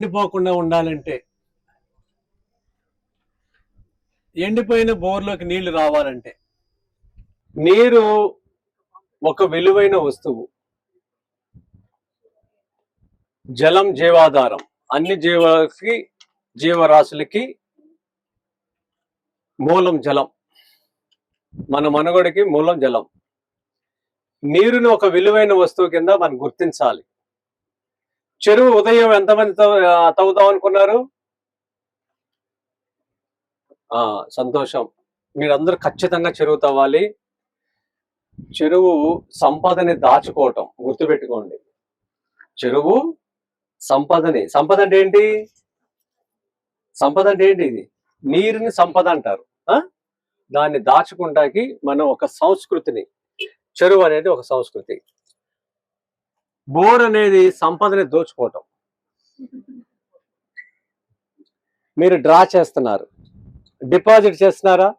ఎండిపోకుండా ఉండాలంటే, ఎండిపోయిన బోర్లోకి నీళ్లు రావాలంటే, నీరు ఒక విలువైన వస్తువు. జలం జీవాధారం. అన్ని జీవరాశులకి మూలం జలం. మన మనుగడకి మూలం జలం. నీరుని ఒక విలువైన వస్తువు కింద మనం గుర్తించాలి. చెరువు ఉదయం ఎంతమంది తవ్వుదాం అనుకున్నారు? సంతోషం. మీరందరూ ఖచ్చితంగా చెరువు తవ్వాలి. చెరువు సంపదని దాచుకోవటం గుర్తుపెట్టుకోండి. చెరువు సంపదని. సంపద అంటే ఏంటి? సంపద అంటే ఏంటి? ఇది నీరుని సంపద అంటారు. దాన్ని దాచుకుంటాకి మనం ఒక సంస్కృతిని, చెరువు అనేది ఒక సంస్కృతి. బోర్ అనేది సంపదని దోచుకోవటం. మీరు డ్రా చేస్తున్నారు, డిపాజిట్ చేస్తున్నారా?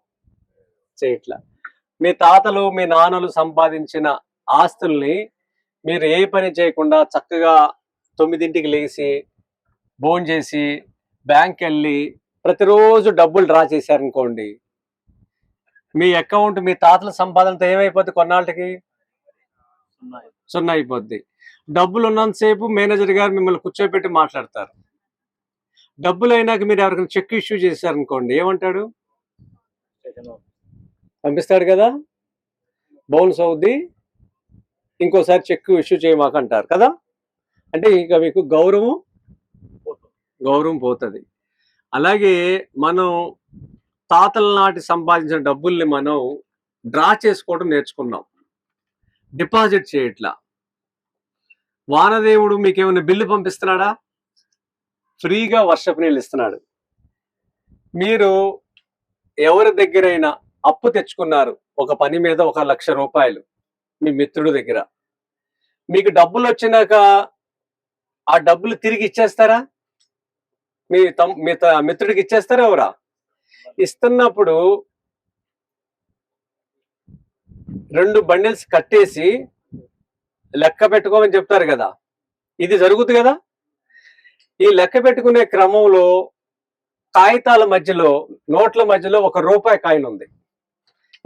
చేయట్లా. మీ తాతలు మీ నాన్నలు సంపాదించిన ఆస్తుల్ని మీరు ఏ పని చేయకుండా చక్కగా 9ంటికి లేచి భోజనం చేసి బ్యాంక్ వెళ్ళి ప్రతిరోజు డబ్బులు డ్రా చేశారనుకోండి, మీ అకౌంట్ మీ తాతల సంపాదనతో ఏమైపోద్ది? కొన్నాళ్ళకి సున్నా అయిపోద్ది. డబ్బులు ఉన్నంతసేపు మేనేజర్ గారు మిమ్మల్ని కూర్చోబెట్టి మాట్లాడతారు. డబ్బులు అయినాక మీరు ఎవరికైనా చెక్ ఇష్యూ చేశారనుకోండి, ఏమంటాడు? పంపిస్తాడు కదా, బౌన్స్ అవుద్ది, ఇంకోసారి చెక్ ఇష్యూ చేయమాక అంటారు కదా. అంటే ఇక మీకు గౌరవం పోతుంది. అలాగే మనం తాతల నాటి సంపాదించిన డబ్బుల్ని మనం డ్రా చేసుకోవడం నేర్చుకున్నాం, డిపాజిట్ చేయట్లా. వానదేవుడు మీకేమైనా బిల్లు పంపిస్తున్నాడా? ఫ్రీగా వర్షపు నీళ్ళు ఇస్తున్నాడు. మీరు ఎవరి దగ్గరైనా అప్పు తెచ్చుకున్నారు, ఒక పని మీద 1,00,000 రూపాయలు మీ మిత్రుడి దగ్గర, మీకు డబ్బులు వచ్చినాక ఆ డబ్బులు తిరిగి ఇచ్చేస్తారా? మీ మిత్రుడికి ఇచ్చేస్తారా? ఎవరా? ఇస్తున్నప్పుడు 2 బండిల్స్ కట్టేసి లెక్క పెట్టుకోమని చెప్తారు కదా. ఇది జరుగుతుంది కదా. ఈ లెక్క పెట్టుకునే క్రమంలో కాగితాల మధ్యలో, నోట్ల మధ్యలో 1 రూపాయి కాయిన్ ఉంది.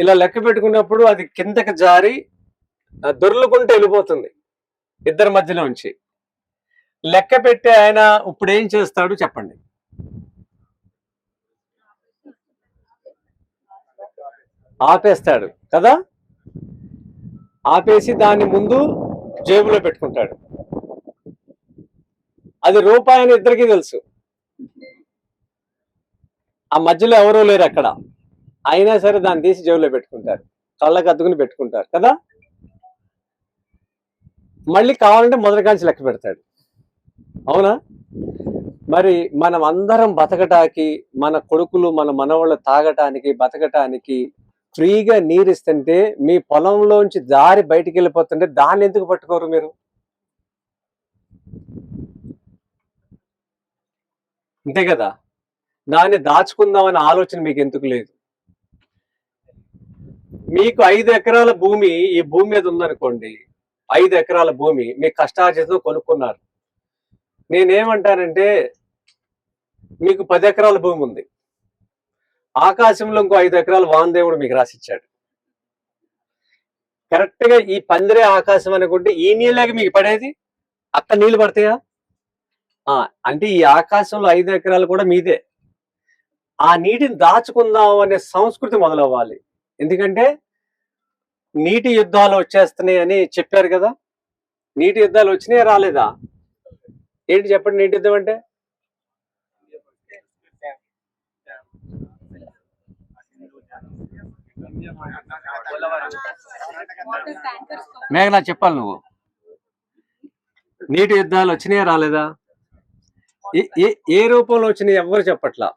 ఇలా లెక్క పెట్టుకున్నప్పుడు అది కిందకి జారి దొర్లుకుంటూ వెళ్ళిపోతుంది ఇద్దరి మధ్యలో ఉంచి. లెక్క పెట్టే ఆయన ఇప్పుడు ఏం చేస్తాడు చెప్పండి? ఆపేస్తాడు కదా. ఆపేసి దాన్ని ముందు జేబులో పెట్టుకుంటాడు. అది రూపాయి అని ఇద్దరికీ తెలుసు. ఆ మధ్యలో ఎవరూ లేరు అక్కడ. అయినా సరే దాన్ని తీసి జేబులో పెట్టుకుంటారు, కళ్ళకు అద్దుకుని పెట్టుకుంటారు కదా. మళ్ళీ కావాలంటే మొదటి కాంచి లెక్క పెడతాడు. అవునా? మరి మనం అందరం బతకటానికి, మన కొడుకులు మన మనవాళ్ళు తాగటానికి, బతకటానికి ఫ్రీగా నీరు ఇస్తుంటే మీ పొలంలోంచి దారి బయటికి వెళ్ళిపోతుంటే దాన్ని ఎందుకు పట్టుకోరు మీరు? అంతే కదా. దాన్ని దాచుకుందామనే ఆలోచన మీకు ఎందుకు లేదు? మీకు 5 ఎకరాల భూమి ఈ భూమి మీద ఉందనుకోండి, 5 ఎకరాల భూమి మీ కష్టార్జితం కొనుక్కున్నారు. నేనేమంటానంటే, మీకు 10 ఎకరాల భూమి ఉంది, ఆకాశంలో ఇంకో 5 ఎకరాలు వానదేవుడు మీకు రాసిచ్చాడు. కరెక్ట్ గా ఈ పందిరే ఆకాశం అనుకుంటే ఈ నీళ్ళకి మీకు పడేది అక్కడ నీళ్లు పడతాయా? అంటే ఈ ఆకాశంలో 5 ఎకరాలు కూడా మీదే. ఆ నీటిని దాచుకుందాం అనే సంస్కృతి మొదలవ్వాలి. ఎందుకంటే నీటి యుద్ధాలు వచ్చేస్తున్నాయి అని చెప్పారు కదా. నీటి యుద్ధాలు వచ్చినాయా రాలేదా? ఏంటి చెప్పండి నీటి యుద్ధం అంటే? మేఘనా చెప్పాలి నువ్వు. నీటి యుద్ధాలు వచ్చినాయా రాలేదా? ఏ రూపంలో వచ్చినాయి ఎవ్వరు చెప్పట్లా.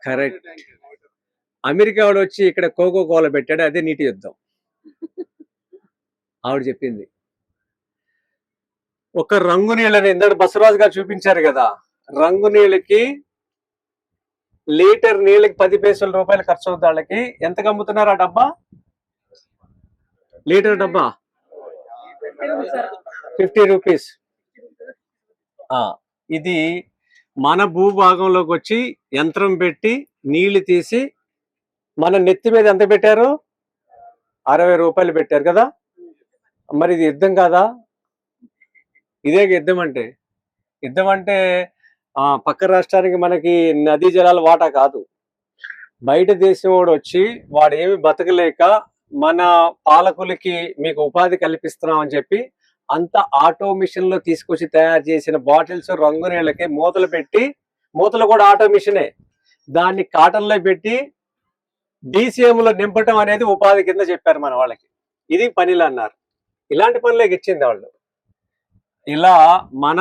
కరెక్ట్. అమెరికా వాడు వచ్చి ఇక్కడ కోకో కోలా పెట్టాడు, అదే నీటి యుద్ధం. ఆవిడ చెప్పింది. ఒక రంగు నీళ్ళని ఇందాక బసవరాజు గారు చూపించారు కదా. రంగు నీళ్ళకి లీటర్ నీళ్ళకి 10 పైసల రూపాయలు ఖర్చు అవుతుంది. వాళ్ళకి ఎంతకు అమ్ముతున్నారు ఆ డబ్బా? లీటర్ డబ్బా 50 రూపీస్. ఇది మన భూభాగంలోకి వచ్చి యంత్రం పెట్టి నీళ్లు తీసి మన నెత్తి మీద ఎంత పెట్టారు? 60 రూపాయలు పెట్టారు కదా. మరి ఇది యుద్ధం కాదా? ఇదే యుద్ధం అంటే. యుద్ధం అంటే పక్క రాష్ట్రానికి మనకి నదీ జలాల వాటా కాదు. బయట దేశం వాడు వచ్చి వాడు ఏమి బతకలేక మన పాలకులకి మీకు ఉపాధి కల్పిస్తున్నాం అని చెప్పి అంత ఆటో మిషన్ లో తీసుకొచ్చి తయారు చేసిన బాటిల్స్ రంగు నీళ్ళకి మూతలు పెట్టి, మూతలు కూడా ఆటో మిషనే, దాన్ని కాటన్లో పెట్టి DCM లో నింపటం అనేది ఉపాధి కింద చెప్పారు మన వాళ్ళకి. ఇది పనిలు అన్నారు. ఇలాంటి పనులకి ఇచ్చింది వాళ్ళు. ఇలా మన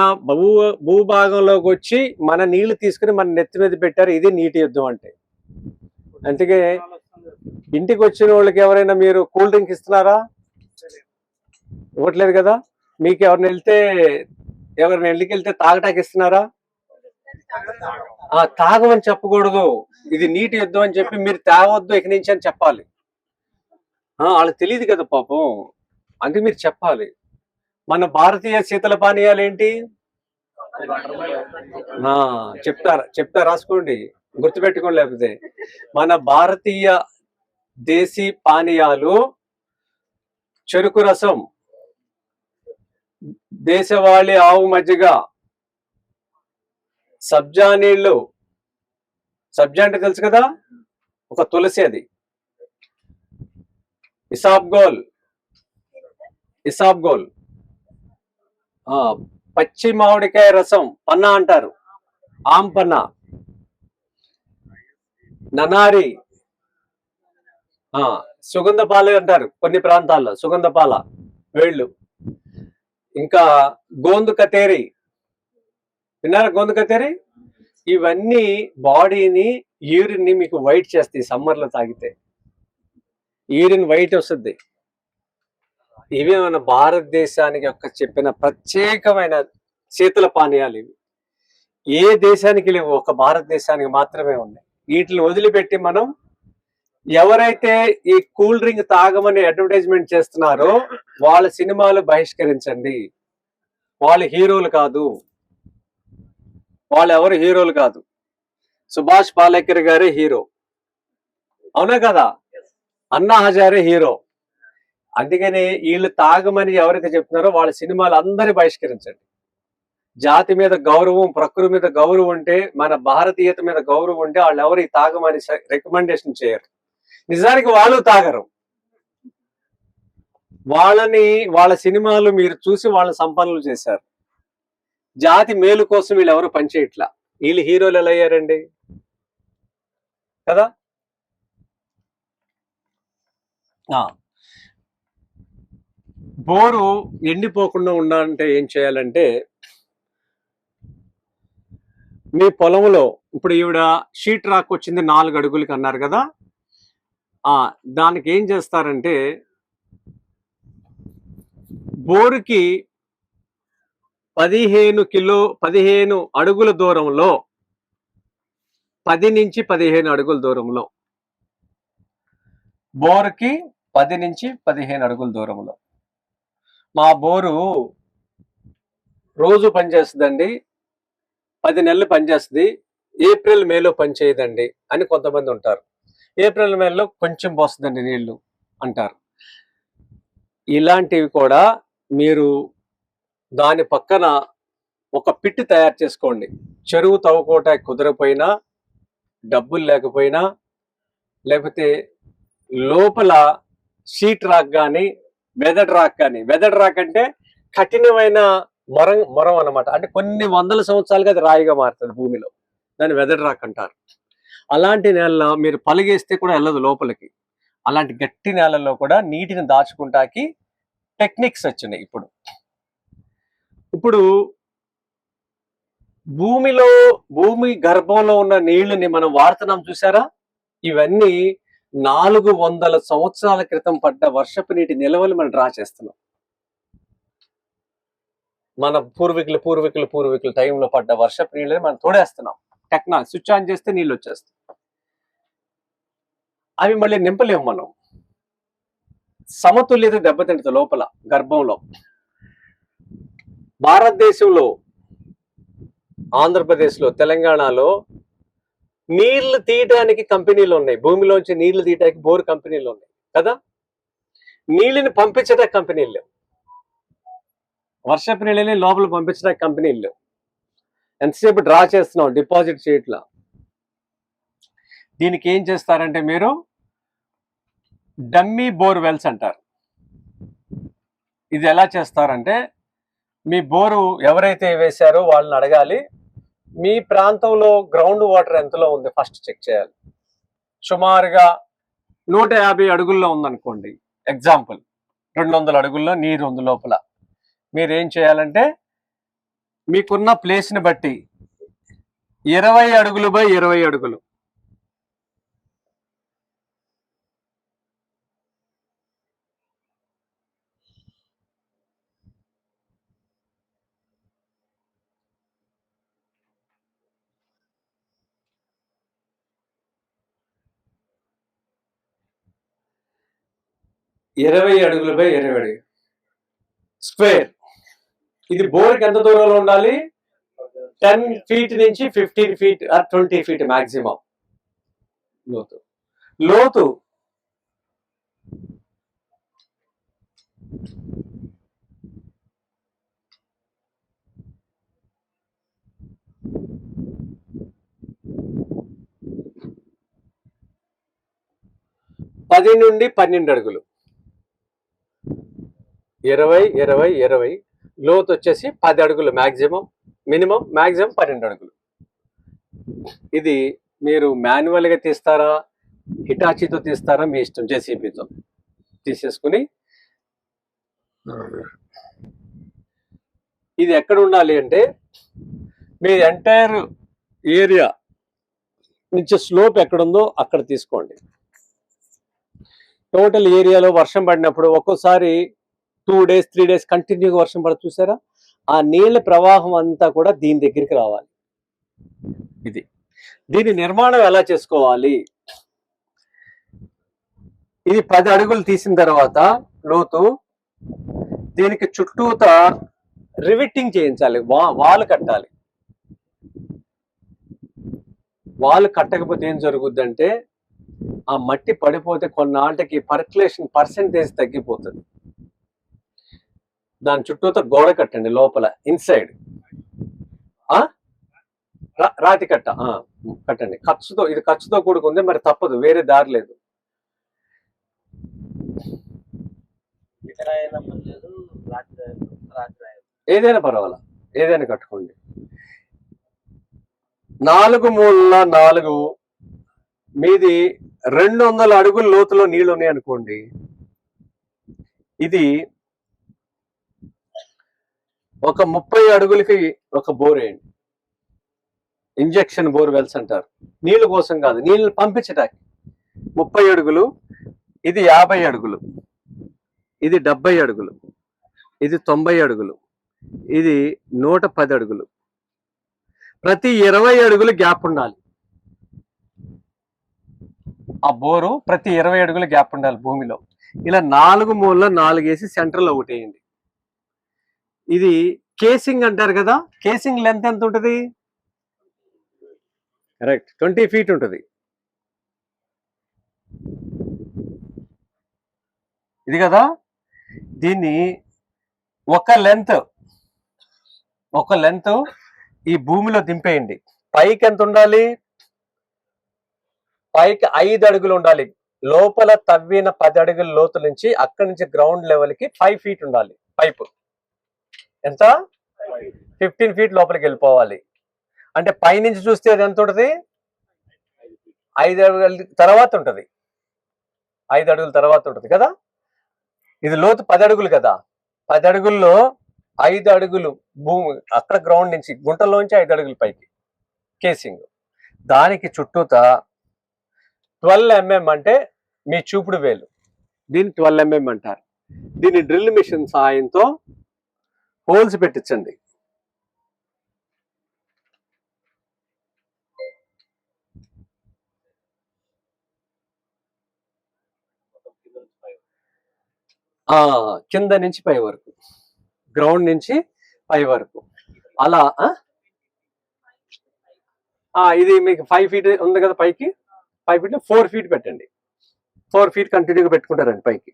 భూభాగంలోకి వచ్చి మన నీళ్లు తీసుకుని మన నెత్తి మీద పెట్టారు. ఇది నీటి యుద్ధం అంటే. అందుకే ఇంటికి వచ్చిన వాళ్ళకి ఎవరైనా మీరు కూల్ డ్రింక్ ఇస్తున్నారా? ఇవ్వట్లేదు కదా. మీకు ఎవరిని ఇంటికి వెళ్తే తాగటానికి ఇస్తున్నారా? తాగమని చెప్పకూడదు, ఇది నీటి యుద్ధం అని చెప్పి మీరు తాగవద్దు ఇక నుంచి అని చెప్పాలి. వాళ్ళకి తెలియదు కదా పాపం, అందుకే మీరు చెప్పాలి. మన భారతీయ శీతల పానీయాలు ఏంటి? చెప్తా రాసుకోండి, గుర్తుపెట్టుకోండి. లేకపోతే మన భారతీయ దేశీ పానీయాలు చెరుకు రసం, దేశవాళీ ఆవు మజ్జిగ, సబ్జా నీళ్లు. సబ్జా అంటే తెలుసు కదా, ఒక తులసి, అది ఇసాబ్గోల్. పచ్చి మామిడికాయ రసం, పన్నా అంటారు, ఆమ్ పన్నా. ననారి, సుగంధ పాలు అంటారు కొన్ని ప్రాంతాల్లో, సుగంధ పాల వేళ్ళు. ఇంకా గోందు కతేరి, విన్నారా? గోందు కతేరి. ఇవన్నీ బాడీని, యూరిన్ ని మీకు వైట్ చేస్తాయి. సమ్మర్ లో తాగితే యూరిన్ వైట్ వస్తుంది. ఇవి మన భారతదేశానికి చెప్పిన ప్రత్యేకమైన శీతల పానీయాలు. ఇవి ఏ దేశానికి లేవు, ఒక భారతదేశానికి మాత్రమే ఉన్నాయి. వీటిని వదిలిపెట్టి మనం ఎవరైతే ఈ కూల్ డ్రింక్ తాగమని అడ్వర్టైజ్మెంట్ చేస్తున్నారో వాళ్ళ సినిమాలు బహిష్కరించండి. వాళ్ళు హీరోలు కాదు, వాళ్ళు ఎవరు హీరోలు కాదు. సుభాష్ పాలేకర్ గారే హీరో, అవునా కదా? అన్నా హజారే హీరో. అందుకని వీళ్ళు తాగమని ఎవరైతే చెప్తున్నారో వాళ్ళ సినిమాలు అందరినీ బహిష్కరించండి. జాతి మీద గౌరవం, ప్రకృతి మీద గౌరవం ఉంటే, మన భారతీయత మీద గౌరవం ఉంటే వాళ్ళు ఎవరు ఈ తాగమని రికమెండేషన్ చేయరు. నిజానికి వాళ్ళు తాగరు. వాళ్ళ సినిమాలు మీరు చూసి వాళ్ళ సంపన్నులు చేశారు. జాతి మేలు కోసం వీళ్ళు ఎవరు పనిచేయట్లా. వీళ్ళు హీరోలు ఎలా అయ్యారండి కదా. బోరు ఎండిపోకుండా ఉండాలంటే ఏం చేయాలంటే, మీ పొలంలో ఇప్పుడు ఈవిడ షీట్ రాక్ వచ్చింది 4 అడుగులకి అన్నారు కదా. దానికి ఏం చేస్తారంటే, బోరుకి 15 అడుగుల దూరంలో, 10 నుంచి 15 అడుగుల దూరంలో, బోరుకి 10 నుంచి 15 అడుగుల దూరంలో. మా బోరు రోజు పనిచేస్తుందండి, 10 నెలలు పనిచేస్తుంది, ఏప్రిల్ మేలో పనిచేయదండి అని కొంతమంది ఉంటారు. ఏప్రిల్ మేలో కొంచెం పోస్తుందండి నీళ్లు అంటారు. ఇలాంటివి కూడా మీరు దాని పక్కన ఒక పిట్ తయారు చేసుకోండి. చెరువు తవ్వుకోవటానికి కుదరపోయినా, డబ్బులు లేకపోయినా, లేకపోతే లోపల షీట్ రాక్ కానీ, వెదడ్ రాక్ కానీ. వెదడ్ రాక్ అంటే కఠినమైన మొరం అన్నమాట. అంటే కొన్ని వందల సంవత్సరాలుగా అది రాయిగా మారుతుంది భూమిలో, దాన్ని వెదడ్ రాక్ అంటారు. అలాంటి నేలలో మీరు పలిగేస్తే కూడా వెళ్ళదు లోపలికి. అలాంటి గట్టి నేలల్లో కూడా నీటిని దాచుకుంటాకి టెక్నిక్స్ వచ్చినాయి. ఇప్పుడు భూమి గర్భంలో ఉన్న నీళ్లని మనం వాడుతున్నాం చూసారా. ఇవన్నీ 400 సంవత్సరాల క్రితం పడ్డ వర్షపు నీటి నిల్వలు మనం డ్రా చేస్తున్నాం. మన పూర్వీకుల టైంలో పడ్డ వర్షపు నీళ్ళని మనం తోడేస్తున్నాం. టెక్నాలజీ స్విచ్ ఆన్ చేస్తే నీళ్ళు వచ్చేస్తాయి. అవి మళ్ళీ నింపలేము మనం. సమతుల్యత దెబ్బతింటుంది లోపల గర్భంలో. భారతదేశంలో ఆంధ్రప్రదేశ్లో తెలంగాణలో నీళ్లు తీయడానికి కంపెనీలు ఉన్నాయి, భూమిలోంచి నీళ్లు తీయడానికి బోర్ కంపెనీలు ఉన్నాయి కదా. నీళ్ళని పంపించడానికి కంపెనీలు లేవు, వర్షపు నీళ్ళని లోపల పంపించడానికి కంపెనీలు లేవు. ఎంతసేపు డ్రా చేస్తున్నాం, డిపాజిట్ చేయట్లా. దీనికి ఏం చేస్తారంటే మీరు డమ్మీ బోర్ వెల్స్ అంటారు. ఇది ఎలా చేస్తారంటే మీ బోరు ఎవరైతే వేశారో వాళ్ళని అడగాలి, మీ ప్రాంతంలో గ్రౌండ్ వాటర్ ఎంతలో ఉంది ఫస్ట్ చెక్ చేయాలి. సుమారుగా 150 అడుగుల్లో ఉందనుకోండి, ఎగ్జాంపుల్ 200 అడుగుల్లో నీరు ఉంది లోపల. మీరు ఏం చేయాలంటే మీకున్న ప్లేస్ని బట్టి 20 అడుగులు బై 20 అడుగులు, ఇరవై అడుగులు బై 20 అడుగులు స్క్వేర్. ఇది బోర్కి ఎంత దూరంలో ఉండాలి? 10 feet నుంచి 15 feet ఆర్ 20 feet మాక్సిమం లోతు. లోతు పది నుండి 12 అడుగులు. 20 20 20 లోతు వచ్చేసి 10 అడుగులు మాక్సిమం, మినిమం మాక్సిమం 12 అడుగులు. ఇది మీరు మాన్యువల్గా తీస్తారా, హిటాచీతో తీస్తారా, మీ ఇష్టం. జేసీబీతో తీసేసుకుని ఇది ఎక్కడ ఉండాలి అంటే మీ ఎంటైర్ ఏరియా నుంచి స్లోప్ ఎక్కడుందో అక్కడ తీసుకోండి. టోటల్ ఏరియాలో వర్షం పడినప్పుడు ఒక్కోసారి 2 days 3 days కంటిన్యూగా వర్షం పడుతుంది చూసారా, ఆ నీళ్ళ ప్రవాహం అంతా కూడా దీని దగ్గరికి రావాలి. ఇది దీని నిర్మాణం ఎలా చేసుకోవాలి? ఇది 10 అడుగులు తీసిన తర్వాత లోతు, దీనికి చుట్టూత రివిట్టింగ్ చేయించాలి, వాల్ కట్టాలి. వాల్ కట్టకపోతే ఏం జరుగుద్దంటే ఆ మట్టి పడిపోతే కొన్నాళ్ళకి పర్క్యులేషన్ పర్సెంటేజ్ తగ్గిపోతుంది. దాని చుట్టూతో గోడ కట్టండి లోపల, ఇన్సైడ్ రాతి కట్ట కట్టండి. ఖర్చుతో, ఇది ఖర్చుతో కూడుకుంది, మరి తప్పదు, వేరే దారి లేదు. ఏదైనా పర్వాలా, ఏదైనా కట్టుకోండి. 4 మూలల 4 మీది 200 అడుగుల లోతులో నీళ్లు ఉన్నాయి అనుకోండి, ఇది ఒక 30 అడుగులకి ఒక బోర్ వేయండి. ఇంజెక్షన్ బోర్ వెల్స్ అంటారు. నీళ్ళ కోసం కాదు, నీళ్ళు పంపించడానికి. 30 అడుగులు, ఇది 50 అడుగులు, ఇది 70 అడుగులు, ఇది 90 అడుగులు, ఇది 110 అడుగులు. ప్రతి 20 అడుగులు గ్యాప్ ఉండాలి. ఆ బోరు ప్రతి 20 అడుగుల గ్యాప్ ఉండాలి భూమిలో. ఇలా 4 మూలలో 4 వేసి సెంటర్లో ఒకటి వేయండి. ఇది కేసింగ్ అంటారు కదా. కేసింగ్ లెంత్ ఎంత ఉంటుంది? కరెక్ట్, 20 feet ఉంటుంది. ఇది కదా, దీన్ని ఒక లెంత్ ఈ భూమిలో దింపేయండి. పైకి ఎంత ఉండాలి? పైకి 5 అడుగులు ఉండాలి. లోపల తవ్విన 10 అడుగుల లోతు నుంచి అక్కడి నుంచి గ్రౌండ్ లెవెల్ కి 5 feet ఉండాలి. పైపు ఎంత? 15 feet లోపలికి వెళ్ళిపోవాలి. అంటే పైనుంచి చూస్తే అది ఎంత ఉంటుంది? 5 అడుగుల తర్వాత ఉంటుంది, 5 అడుగుల తర్వాత ఉంటుంది కదా. ఇది లోతు 10 అడుగులు కదా. 10 అడుగుల్లో 5 అడుగులు భూమి, అక్కడ గ్రౌండ్ నుంచి గుంటలోంచి 5 అడుగుల పైకి కేసింగ్. దానికి చుట్టూత 12 mm అంటే మీ చూపుడు వేలు, దీన్ని 12 mm అంటారు. దీన్ని డ్రిల్ మిషన్ సాయంతో హోల్స్ పెట్టించండి. కింద నుంచి పై వరకు, గ్రౌండ్ నుంచి పై వరకు అలా. ఇది మీకు 5 feet ఉంది కదా పైకి, 5 feet 4 feet పెట్టండి. 4 feet కంటిన్యూగా పెట్టుకుంటారండి పైకి.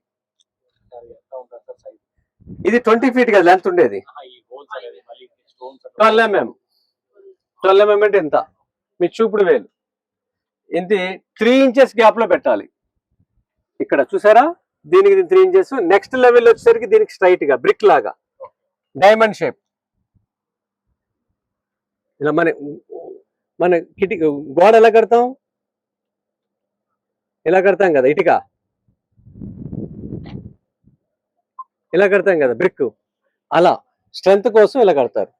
ఇది 20 feet కదా లెంత్ ఉండేది. 12 mm. 12 mm అంటే ఎంత మీ చూపుడు వేలు. ఇది 3 inches గ్యాప్ లో పెట్టాలి. ఇక్కడ చూసారా, దీనికి 3 inches. నెక్స్ట్ లెవెల్ వచ్చేసరికి దీనికి స్ట్రైట్ గా బ్రిక్ లాగా డైమండ్ షేప్. ఇలా మన కిటికీ గోడ ఎలా కడతాం, ఇలా కడతాం కదా, ఇటుక ఇలా కడతాం కదా బ్రిక్, అలా స్ట్రెంత్ కోసం ఇలా కడతారు.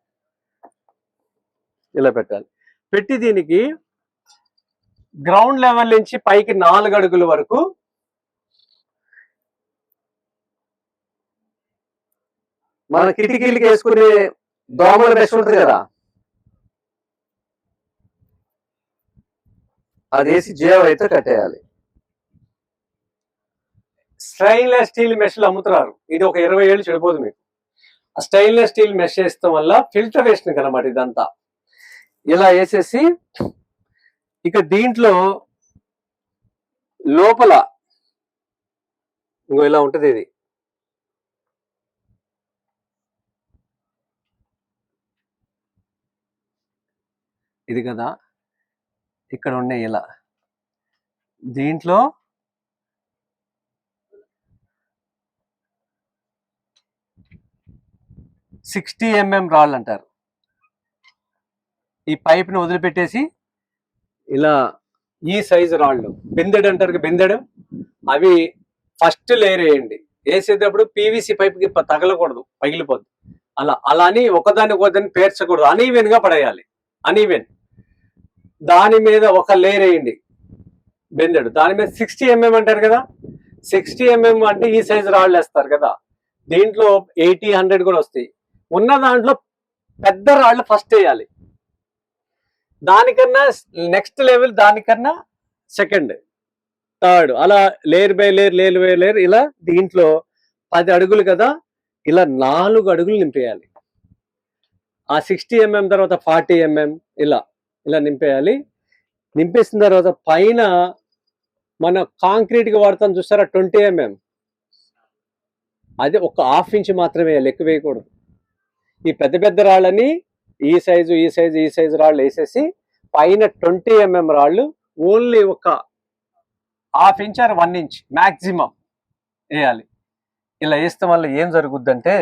ఇలా పెట్టాలి. పెట్టి దీనికి గ్రౌండ్ లెవెల్ నుంచి పైకి 4 అడుగుల వరకు మన కిటికీలకి వేసుకునే దోమల బెస్ట్ ఉంటుంది కదా, అది వేసి జీవైతే కట్టేయాలి. స్టెయిన్లెస్ స్టీల్ మెష్లు అమ్ముతున్నారు. ఇది ఒక 20 ఏళ్ళు చెడిపోదు మీకు. ఆ స్టెయిన్లెస్ స్టీల్ మెష్ వేయడం వల్ల ఫిల్టరేషన్ కనమాట ఇదంతా. ఇలా వేసేసి ఇక దీంట్లో లోపల ఇంకో ఇలా ఉంటుంది. ఇది కదా, ఇక్కడ ఉండే ఇలా దీంట్లో $60 mm రాళ్ళు అంటారు. ఈ పైప్ని వదిలిపెట్టేసి ఇలా ఈ సైజు రాళ్ళు బిందెడు అంటారు, బిందెడు, అవి ఫస్ట్ లేయర్ వేయండి. వేసేటప్పుడు పీవీసీ పైప్కి తగలకూడదు, పగిలిపోద్ది. అలా అని ఒకదాన్ని పేర్చకూడదు, అనీవెన్ గా పడేయాలి. అనీవెన్. దాని మీద ఒక లేయర్ వేయండి బిందెడు, దాని మీద 60 mm అంటారు కదా. 60 mm అంటే ఈ సైజు రాళ్ళు వేస్తారు కదా. దీంట్లో 80, 100 కూడా వస్తాయి. ఉన్న దాంట్లో పెద్ద రాళ్ళు ఫస్ట్ వేయాలి. దానికన్నా నెక్స్ట్ లెవెల్, దానికన్నా సెకండ్, థర్డ్, అలా layer by layer, layer by layer. ఇలా దీంట్లో 10 అడుగులు కదా, ఇలా 4 అడుగులు నింపేయాలి. ఆ 60 mm తర్వాత 40 mm ఇలా నింపేయాలి. నింపేసిన తర్వాత పైన మన కాంక్రీట్ గా వాడతాం చూస్తారా 20 mm, అది ఒక 1/2 inch మాత్రమే వేయాలి, ఎక్కువ వేయకూడదు. ఈ పెద్ద పెద్ద రాళ్ళని ఈ సైజు రాళ్ళు వేసేసి పైన 20 mm రాళ్ళు ఓన్లీ ఒక 1/2 inch or 1 inch మ్యాక్సిమం వేయాలి. ఇలా వేస్తే వల్ల ఏం జరుగుద్దంటే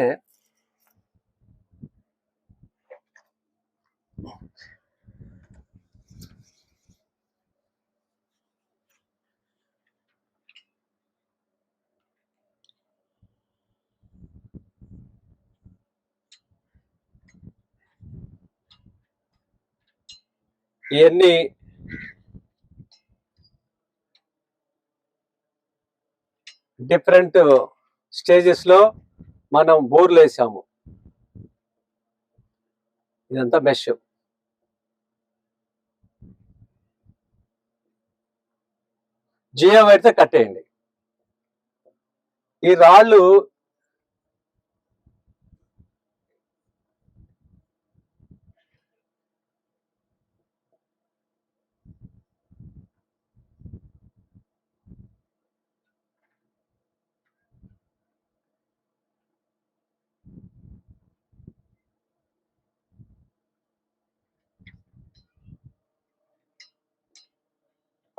ఇవన్నీ డిఫరెంట్ స్టేజెస్ లో మనం బోర్లు వేసాము. ఇదంతా మెష్. జియో వైర్తో కట్టేయండి. ఈ రాళ్ళు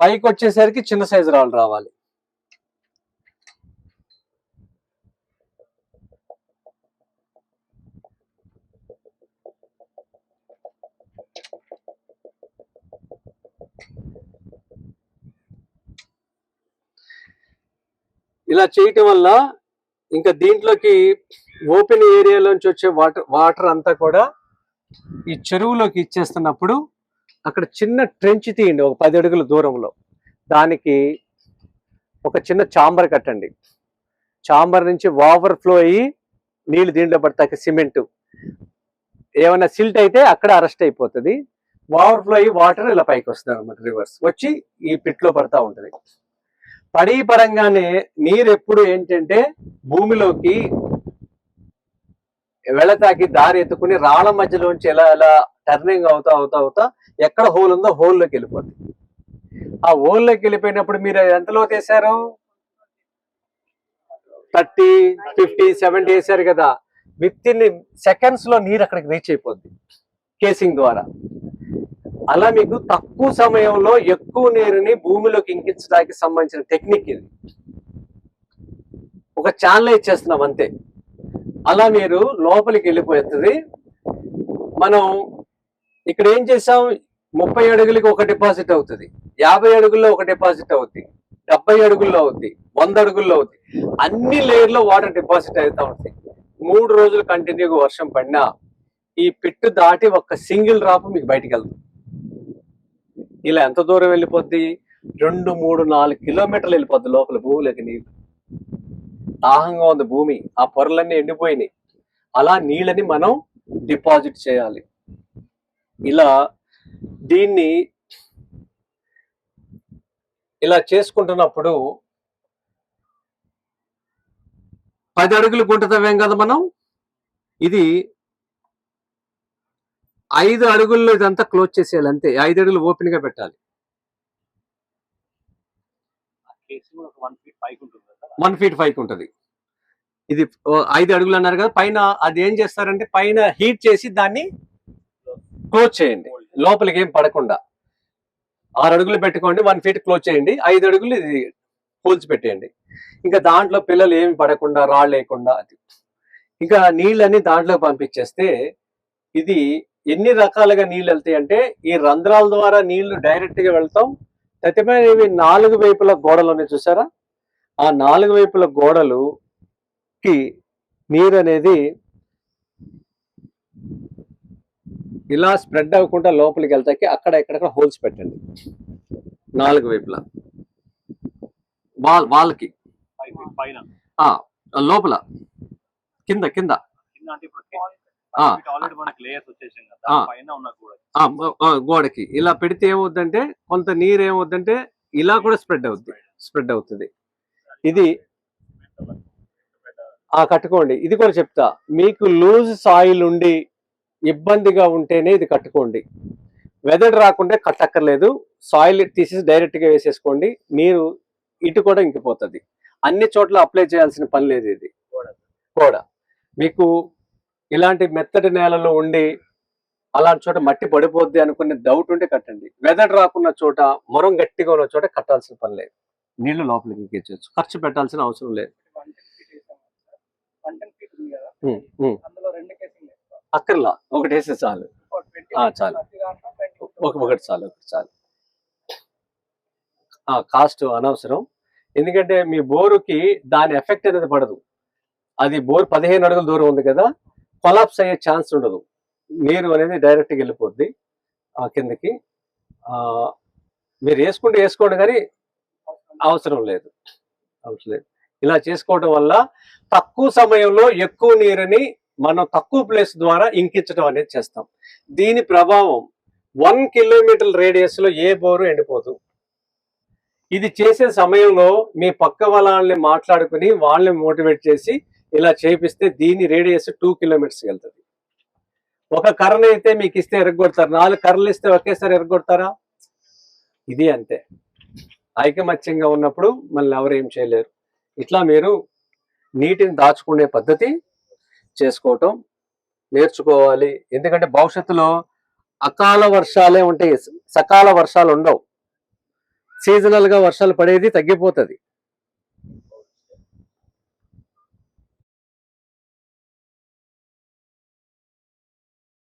పైకి వచ్చేసరికి చిన్న సైజు రాళ్ళు రావాలి. ఇలా చేయటం వల్ల ఇంకా దీంట్లోకి ఓపెన్ ఏరియాలోంచి వచ్చే వాటర్ అంతా కూడా ఈ చెరువులోకి ఇచ్చేస్తున్నప్పుడు అక్కడ చిన్న ట్రెంచ్ తీయండి, ఒక 10 అడుగుల దూరంలో. దానికి ఒక చిన్న చాంబర్ కట్టండి. చాంబర్ నుంచి ఓవర్ ఫ్లో అయ్యి నీళ్ళు దీంట్లో పడతాయి. సిమెంట్ ఏమైనా సిల్ట్ అయితే అక్కడ అరెస్ట్ అయిపోతుంది. ఓవర్ ఫ్లో అయ్యి వాటర్ ఇలా పైకి వస్తుంది అనమాట, రివర్స్ వచ్చి ఈ పిట్లో పడతా ఉంటుంది. పడి పరంగానే నీరు ఎప్పుడు ఏంటంటే భూమిలోకి వెళతాకి దారి ఎత్తుకుని రాళ్ల మధ్యలోంచి ఎలా ఎలా టర్నింగ్ అవుతా ఎక్కడ హోల్ ఉందో హోల్లోకి వెళ్ళిపోతుంది. ఆ హోల్లోకి వెళ్ళిపోయినప్పుడు మీరు ఎంతలో తీశారు? 30, 50, 70 వేసారు కదా. విత్ ఇన్ సెకండ్స్ లో నీరు అక్కడికి రీచ్ అయిపోద్ది కేసింగ్ ద్వారా. అలా మీకు తక్కువ సమయంలో ఎక్కువ నీరుని భూమిలోకి ఇంకించడానికి సంబంధించిన టెక్నిక్ ఇది. ఒక ఛానల్ ఇచ్చేస్తున్నాం అంతే. అలా మీరు లోపలికి వెళ్ళిపోతుంది. మనం ఇక్కడ ఏం చేసాం? 30 అడుగులకి ఒక డిపాజిట్ అవుతుంది, 50 అడుగుల్లో ఒక డిపాజిట్ అవుతుంది, 70 అడుగుల్లో అవుతుంది, 100 అడుగుల్లో అవుతుంది. అన్ని లేయర్లో వాటర్ డిపాజిట్ అవుతా ఉంటాయి. 3 రోజులు కంటిన్యూగా వర్షం పడినా ఈ పిట్టు దాటి ఒక సింగిల్ డ్రాప్ మీకు బయటికి వెళ్తుంది. ఇలా ఎంత దూరం వెళ్ళిపోద్ది? 2, 3, 4 కిలోమీటర్లు వెళ్ళిపోద్ది లోపల భూమిలోకి నీళ్ళు. దాహంగా ఉంది భూమి, ఆ పొరలన్నీ ఎండిపోయినాయి. అలా నీళ్ళని మనం డిపాజిట్ చేయాలి. ఇలా దీన్ని ఇలా చేసుకుంటున్నప్పుడు 10 అడుగులు గుంట తవ్వాం కదా మనం. ఇది 5 అడుగుల్లో ఇదంతా క్లోజ్ చేసేయాలి అంతే. 5 అడుగులు ఓపెన్ గా పెట్టాలి. 1 ఫీట్ పైకి ఉంటుంది. ఇది 5 అడుగులు అన్నారు కదా. పైన అది ఏం చేస్తారంటే పైన హీట్ చేసి దాన్ని క్లోజ్ చేయండి, లోపలికి ఏం పడకుండా. 6 అడుగులు పెట్టుకోండి, 1 ఫీట్ క్లోజ్ చేయండి, 5 అడుగులు ఇది కూల్చి పెట్టేయండి. ఇంకా దాంట్లో పిల్లలు ఏమి పడకుండా, రాళ్ళు లేకుండా అది. ఇంకా నీళ్ళని దాంట్లో పంపించేస్తే ఇది ఎన్ని రకాలుగా నీళ్ళు వెళ్తాయి అంటే, ఈ రంధ్రాల ద్వారా నీళ్లు డైరెక్ట్ గా వెళ్తాం. ప్రతిమైన ఇవి 4 వైపుల గోడలు చూసారా? ఆ 4 వైపుల గోడలుకి నీరు అనేది ఇలా స్ప్రెడ్ అవ్వకుండా లోపలికి వెళ్తాకి అక్కడ ఎక్కడెక్కడ హోల్స్ పెట్టండి 4 వైపులా. వాళ్ళకి లోపల కింద కింద గోడకి ఇలా పెడితే ఏమవుద్దంటే కొంత నీరు ఏమవుద్దంటే ఇలా కూడా స్ప్రెడ్ అవుతుంది. ఇది కట్టుకోండి. ఇది కూడా చెప్తా, మీకు లూజ్ సాయిల్ ఉండి ఇబ్బందిగా ఉంటేనే ఇది కట్టుకోండి. వెదర్ రాకుంటే కట్టక్కర్లేదు. సాయిల్ తీసేసి డైరెక్ట్ గా వేసేసుకోండి. నీరు ఇటు కూడా ఇంకిపోతుంది. అన్ని చోట్ల అప్లై చేయాల్సిన పని లేదు. ఇది కూడా మీకు ఇలాంటి మెత్తటి నేలలో ఉండి అలాంటి చోట మట్టి పడిపోద్ది అనుకునే డౌట్ ఉంటే కట్టండి. వెదర్ రాకున్న చోట, మొరం గట్టిగా ఉన్న చోట కట్టాల్సిన పని లేదు. నీళ్లు లోపలికి ఇంకేయచ్చు, ఖర్చు పెట్టాల్సిన అవసరం లేదు. అక్కర్లా, ఒకటి వేస్తే చాలు. చాలు, ఒకటి చాలు. కాస్ట్ అనవసరం. ఎందుకంటే మీ బోరుకి దాని ఎఫెక్ట్ అనేది పడదు. అది బోర్ 15 అడుగుల దూరం ఉంది కదా, కొలాప్స్ అయ్యే ఛాన్స్ ఉండదు. నీరు అనేది డైరెక్ట్గా వెళ్ళిపోద్ది కిందకి. మీరు వేసుకోండి కానీ అవసరం లేదు. ఇలా చేసుకోవడం వల్ల తక్కువ సమయంలో ఎక్కువ నీరుని మనం తక్కువ ప్లేస్ ద్వారా ఇంకించడం అనేది చేస్తాం. దీని ప్రభావం 1 కిలోమీటర్ రేడియస్ లో ఏ బోరు ఎండిపోదు. ఇది చేసే సమయంలో మీ పక్క వాళ్ళని మాట్లాడుకుని వాళ్ళని మోటివేట్ చేసి ఇలా చేపిస్తే దీని రేడియస్ 2 కిలోమీటర్స్ వెళ్తుంది. ఒక కర్రను అయితే మీకు ఇస్తే ఎరగొడతారు, 4 కర్రలు ఇస్తే ఒకేసారి ఎరగొడతారా? ఇది అంతే. ఐకమత్యంగా ఉన్నప్పుడు మళ్ళీ ఎవరు ఏం చేయలేరు. ఇట్లా మీరు నీటిని దాచుకునే పద్ధతి చేసుకోవటం నేర్చుకోవాలి. ఎందుకంటే భవిష్యత్తులో అకాల వర్షాలే ఉంటాయి, సకాల వర్షాలు ఉండవు. సీజనల్ గా వర్షాలు పడేది తగ్గిపోతుంది.